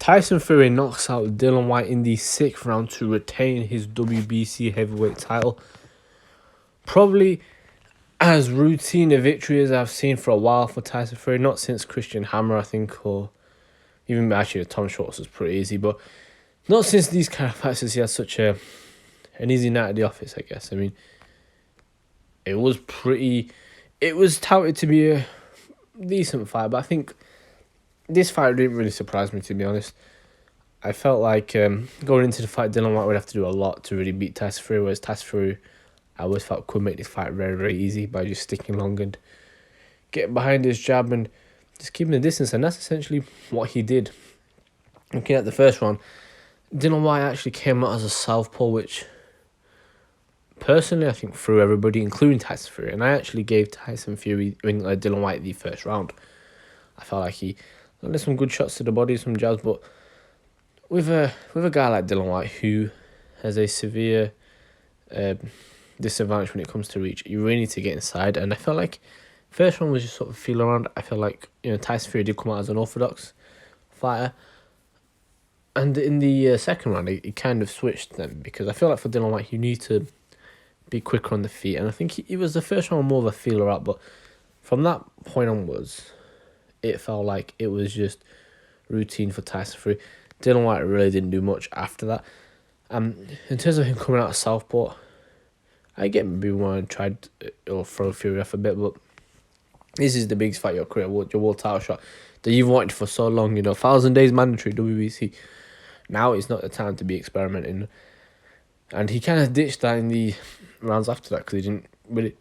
Tyson Fury knocks out Dillian Whyte in the 6th round to retain his WBC heavyweight title. Probably as routine a victory as I've seen for a while for Tyson Fury. Not since Christian Hammer, I think, or even actually Tom Schwartz was pretty easy, but not since these kind of fights has he had such an easy night at the office, I guess. I mean, it was touted to be a decent fight, but I think this fight didn't really surprise me, to be honest. I felt like going into the fight, Dillian Whyte would have to do a lot to really beat Tyson Fury, whereas Tyson Fury, I always felt, could make this fight very, very easy by just sticking long and getting behind his jab and just keeping the distance, and that's essentially what he did. Looking at the first round, Dillian Whyte actually came out as a southpaw, which personally I think threw everybody, including Tyson Fury, and I actually gave Dillian Whyte the first round. I felt like he landed some good shots to the body, some jabs, but with a guy like Dillian Whyte who has a severe disadvantage when it comes to reach, you really need to get inside. And I felt like first one was just sort of feel around. I feel like Tyson Fury did come out as an orthodox fighter, and in the second round he kind of switched them, because I feel like for Dillian Whyte you need to be quicker on the feet, and I think he was the first round more of a feeler out, but from that point onwards it felt like it was just routine for Tyson Fury. Dillian Whyte really didn't do much after that. In terms of him coming out of southpaw, I get maybe one tried or throw Fury off a bit, but this is the biggest fight of your career, your world title shot that you've wanted for so long. 1,000 days mandatory WBC. Now is not the time to be experimenting, and he kind of ditched that in the rounds after that because he didn't really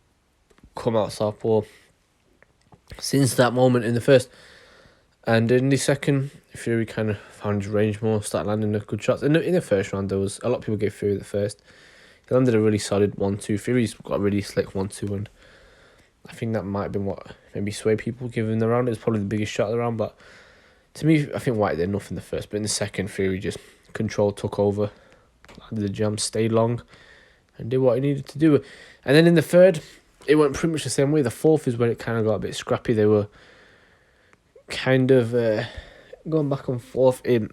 come out southpaw since that moment in the first. And in the second, Fury kind of found his range more, started landing the good shots. In the first round, there was a lot of people gave Fury the first. He landed a really solid 1-2. Fury's got a really slick 1-2, and I think that might have been what maybe swayed people giving the round. It was probably the biggest shot of the round, but to me, I think Whyte did enough in the first. But in the second, Fury just took over, landed the jam, stayed long, and did what he needed to do. And then in the third, it went pretty much the same way. The fourth is when it kind of got a bit scrappy. They were kind of going back and forth in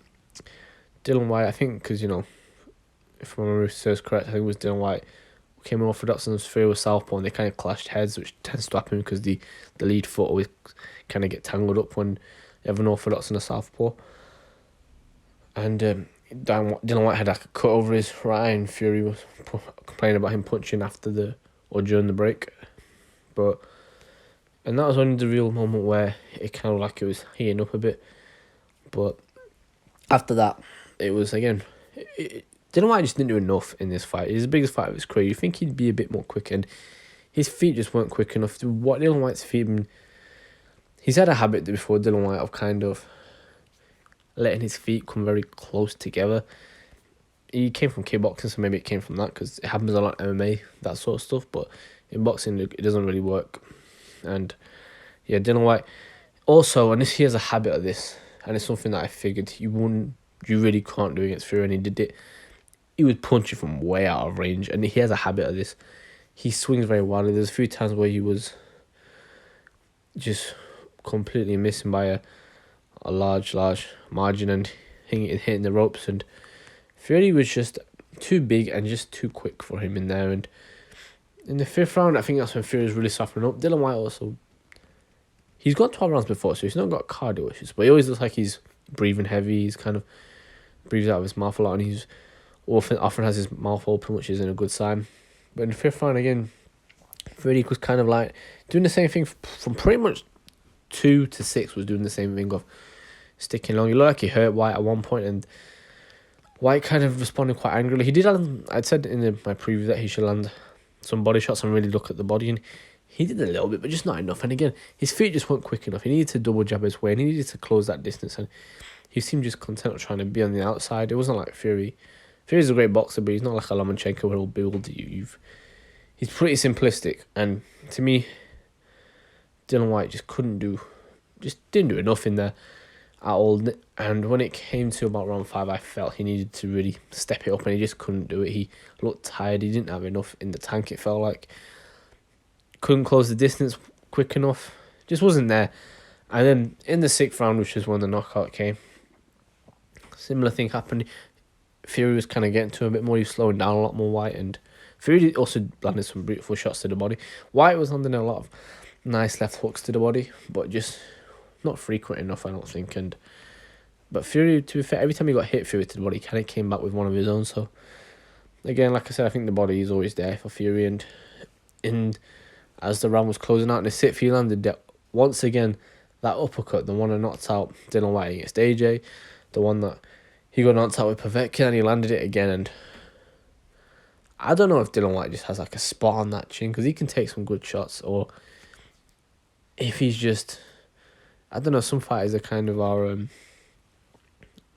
Dillian Whyte, I think, because, if my memory serves correct, I think it was Dillian Whyte who came orthodox and Fury was southpaw, and they kind of clashed heads, which tends to happen because the lead foot always kind of get tangled up when you have an orthodox and a southpaw. And Dillian Whyte had like a cut over his right eye, and Fury was complaining about him punching during the break. And that was only the real moment where it kind of like it was heating up a bit. But after that, it was again, Dillian Whyte just didn't do enough in this fight. It was the biggest fight of his career. You think he'd be a bit more quick, and his feet just weren't quick enough. What Dillian Whyte's feet, he's had a habit before, Dillian Whyte, of kind of letting his feet come very close together. He came from kickboxing, so maybe it came from that, because it happens a lot in MMA, that sort of stuff. But in boxing, it doesn't really work. And yeah, Dillian Whyte also, and he has a habit of this, and it's something that I figured you really can't do against Fury, and he did it. He was punching from way out of range, and he has a habit of this. He swings very wildly. There's a few times where he was just completely missing by a large margin and hitting the ropes, and Fury was just too big and just too quick for him in there. And in the fifth round, I think that's when Fury was really softening up. Dillian Whyte also, he's got 12 rounds before, so he's not got cardio issues, but he always looks like he's breathing heavy. He's kind of breathes out of his mouth a lot, and he's often has his mouth open, which isn't a good sign. But in the fifth round again, Fury was kind of like doing the same thing from pretty much 2 to 6, was doing the same thing of sticking long. He looked like he hurt Whyte at one point, and Whyte kind of responded quite angrily. He did land, I'd said in my preview that he should land some body shots and really look at the body, and he did a little bit, but just not enough. And again, his feet just weren't quick enough. He needed to double jab his way, and he needed to close that distance, and he seemed just content with trying to be on the outside. It wasn't like Fury. Fury's a great boxer, but he's not like a Lomachenko where he'll build you. He's pretty simplistic, and to me, Dillian Whyte just didn't do enough in there at all. And when it came to about round 5, I felt he needed to really step it up, and he just couldn't do it. He looked tired. He didn't have enough in the tank, it felt like. Couldn't close the distance quick enough. Just wasn't there. And then in the 6th round, which is when the knockout came, Similar thing happened. Fury was kind of getting to him a bit more. He was slowing down a lot more, Whyte, and Fury also landed some beautiful shots to the body. Whyte was landing a lot of nice left hooks to the body, but just not frequent enough, I don't think. But Fury, to be fair, every time he got hit Fury to the body, he kind of came back with one of his own. So again, like I said, I think the body is always there for Fury, and as the round was closing out in the sixth, he landed that once again, that uppercut, the one that knocked out Dillian Whyte against AJ, the one that he got knocked out with Povetkin, and he landed it again. And I don't know if Dillian Whyte just has like a spot on that chin, because he can take some good shots, or if he's just, I don't know, some fighters are kind of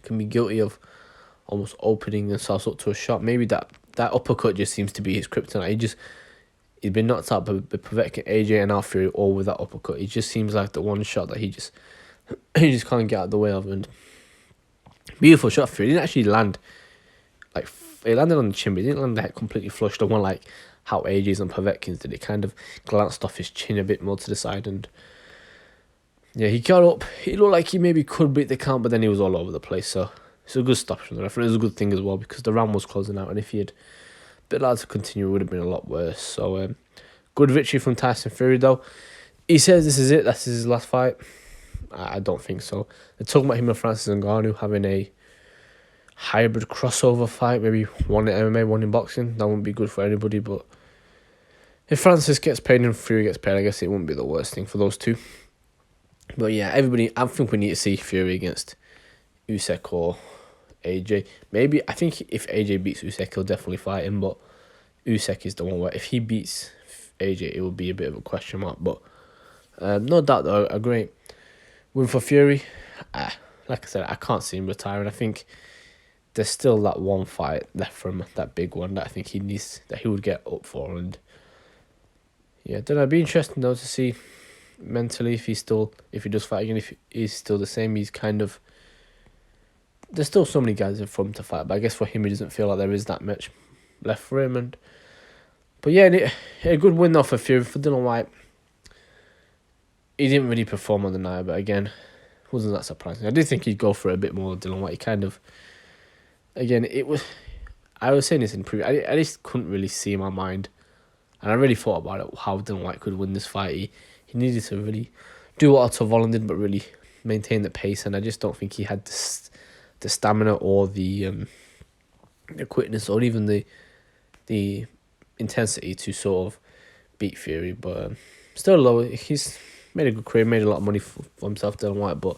can be guilty of almost opening themselves up to a shot. Maybe that uppercut just seems to be his kryptonite. He's been knocked out by Povetkin, AJ, and now Fury, all with that uppercut. It just seems like the one shot that he just can't get out of the way of. And beautiful shot, Fury. He didn't actually land, like, it landed on the chin, but he didn't land like completely flush. The one like how AJ's and Povetkin's did. It kind of glanced off his chin a bit more to the side, and yeah, he got up. He looked like he maybe could beat the count, but then he was all over the place. So it's a good stop from the referee. It was a good thing as well, because the round was closing out, and if he had been allowed to continue, it would have been a lot worse. So good victory from Tyson Fury, though. He says this is it. That's his last fight. I don't think so. They're talking about him and Francis Ngannou having a hybrid crossover fight, maybe one in MMA, one in boxing. That wouldn't be good for anybody, but if Francis gets paid and Fury gets paid, I guess it wouldn't be the worst thing for those two. But yeah, I think we need to see Fury against Usyk or AJ. Maybe, I think if AJ beats Usyk, he'll definitely fight him, but Usyk is the one where if he beats AJ, it will be a bit of a question mark. But no doubt, though, a great win for Fury. Like I said, I can't see him retiring. I think there's still that one fight left from that big one that I think that he would get up for. And yeah, don't know, it'd be interesting though to see mentally if he does fight again, if he's still the same. He's kind of, there's still so many guys in front to fight, but I guess for him, he doesn't feel like there is that much left for him. But yeah, a good win though for Fury. For Dillian Whyte, he didn't really perform on the night, but again, wasn't that surprising. I did think he'd go for it a bit more, Dillian Whyte. He kind of, again, I was saying this in preview, I just couldn't really see in my mind, and I really thought about it, how Dillian Whyte could win this fight. He needed to really do what Otto Vollen did, but really maintain the pace, and I just don't think he had the stamina or the quickness, or even the intensity to sort of beat Fury. But still low. He's made a good career, made a lot of money for himself, Dillian Whyte, but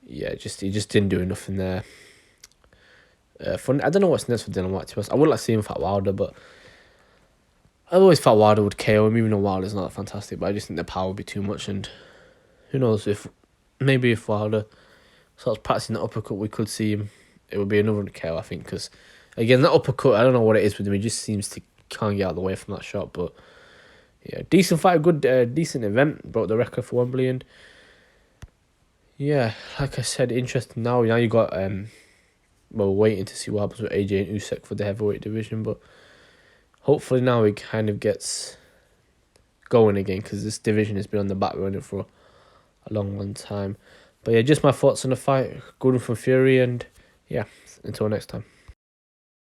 yeah, he just didn't do enough in there. I don't know what's next for Dillian Whyte, to be honest. I would like to see him fight Wilder, but I always thought Wilder would KO him, even though Wilder's not that fantastic, but I just think the power would be too much. And who knows, if Wilder starts practicing the uppercut, we could see him. It would be another KO, I think, because again, that uppercut, I don't know what it is with him. He just seems to can't get out of the way from that shot. But yeah, decent fight, good, decent event. Broke the record for Wembley, and yeah, like I said, interesting. Now you got we're waiting to see what happens with AJ and Usyk for the heavyweight division, but hopefully now it kind of gets going again, because this division has been on the back burner for a long time. But yeah, just my thoughts on the fight. Good one from Fury, and yeah, until next time.